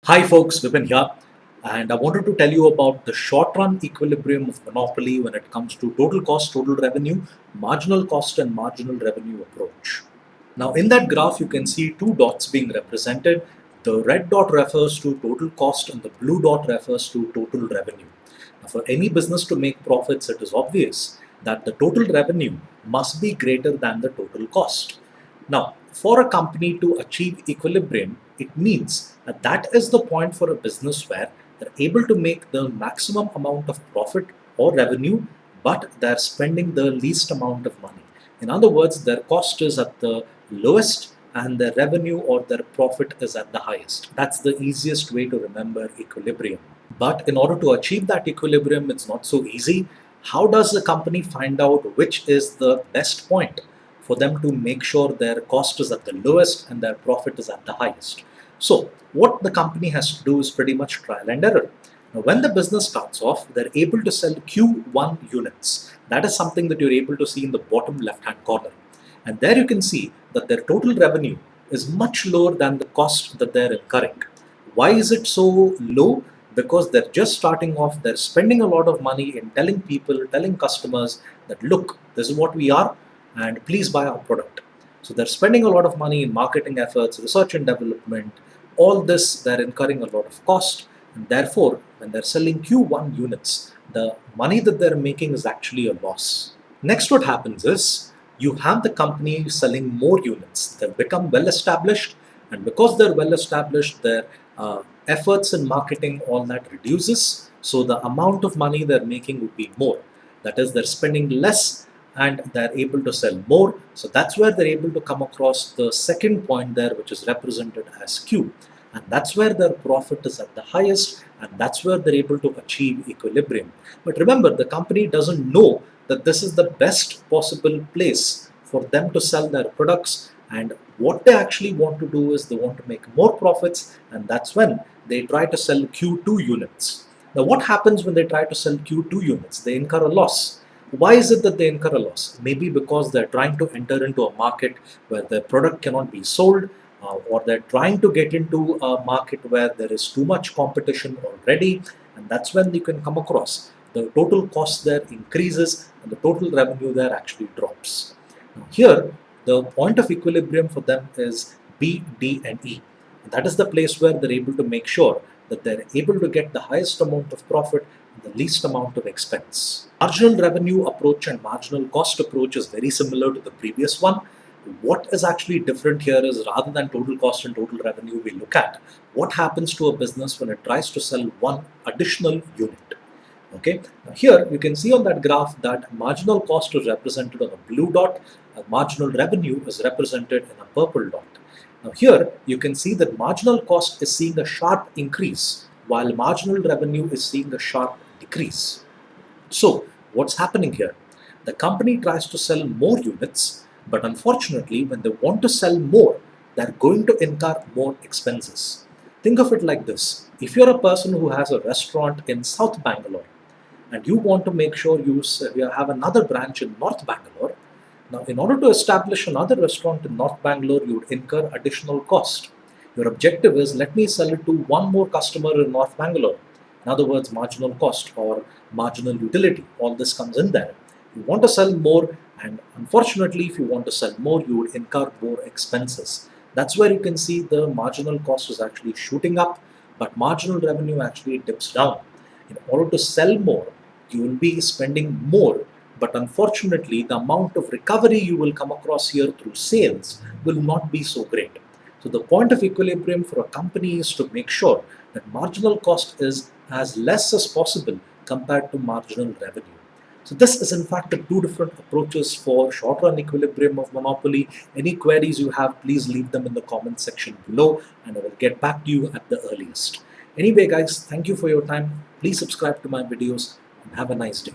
Hi folks, Vipin here, and I wanted to tell you about the short-run equilibrium of monopoly when it comes to total cost, total revenue, marginal cost and marginal revenue approach. Now in that graph you can see two dots being represented. The red dot refers to total cost and the blue dot refers to total revenue. Now for any business to make profits, it is obvious that the total revenue must be greater than the total cost. Now, for a company to achieve equilibrium, it means that that is the point for a business where they're able to make the maximum amount of profit or revenue, but they're spending the least amount of money. In other words, their cost is at the lowest and their revenue or their profit is at the highest. That's the easiest way to remember equilibrium. But in order to achieve that equilibrium, it's not so easy. How does the company find out which is the best point for them to make sure their cost is at the lowest and their profit is at the highest? So, what the company has to do is pretty much trial and error. Now, when the business starts off, they're able to sell Q1 units. That is something that you're able to see in the bottom left hand corner. And there you can see that their total revenue is much lower than the cost that they're incurring. Why is it so low? Because they're just starting off, they're spending a lot of money in telling people, telling customers that look, this is what we are, and please buy our product. So they're spending a lot of money in marketing efforts, research and development. All this, they're incurring a lot of cost, and therefore, when they're selling Q1 units, the money that they're making is actually a loss. Next, what happens is you have the company selling more units. They've become well established, and because they're well established, their efforts in marketing, all that reduces. So the amount of money they're making would be more. That is, they're spending less and they're able to sell more. So that's where they're able to come across the second point there, which is represented as Q. And that's where their profit is at the highest, and that's where they're able to achieve equilibrium. But remember, the company doesn't know that this is the best possible place for them to sell their products, and what they actually want to do is they want to make more profits, and that's when they try to sell Q2 units. Now, what happens when they try to sell Q2 units? They incur a loss. Why is it that they incur a loss? Maybe because they're trying to enter into a market where their product cannot be sold, or they're trying to get into a market where there is too much competition already, and that's when you can come across the total cost there increases and the total revenue there actually drops. Now, here, the point of equilibrium for them is B, D, and E. And that is the place where they're able to make sure that they're able to get the highest amount of profit and the least amount of expense. Marginal revenue approach and marginal cost approach is very similar to the previous one. What is actually different here is rather than total cost and total revenue, we look at what happens to a business when it tries to sell one additional unit. Okay, now here you can see on that graph that marginal cost is represented on a blue dot, and marginal revenue is represented in a purple dot. Now here you can see that marginal cost is seeing a sharp increase while marginal revenue is seeing a sharp decrease. So what's happening here? The company tries to sell more units, but unfortunately when they want to sell more, they're going to incur more expenses. Think of it like this. If you're a person who has a restaurant in South Bangalore, and you want to make sure you have another branch in North Bangalore. Now, in order to establish another restaurant in North Bangalore, you would incur additional cost. Your objective is let me sell it to one more customer in North Bangalore. In other words, marginal cost or marginal utility. All this comes in there. You want to sell more, and unfortunately, if you want to sell more, you would incur more expenses. That's where you can see the marginal cost is actually shooting up, but marginal revenue actually dips down. In order to sell more, you will be spending more, but unfortunately, the amount of recovery you will come across here through sales will not be so great. So, the point of equilibrium for a company is to make sure that marginal cost is as less as possible compared to marginal revenue. So, this is in fact the two different approaches for short run equilibrium of monopoly. Any queries you have, please leave them in the comment section below, and I will get back to you at the earliest. Anyway, guys, thank you for your time. Please subscribe to my videos and have a nice day.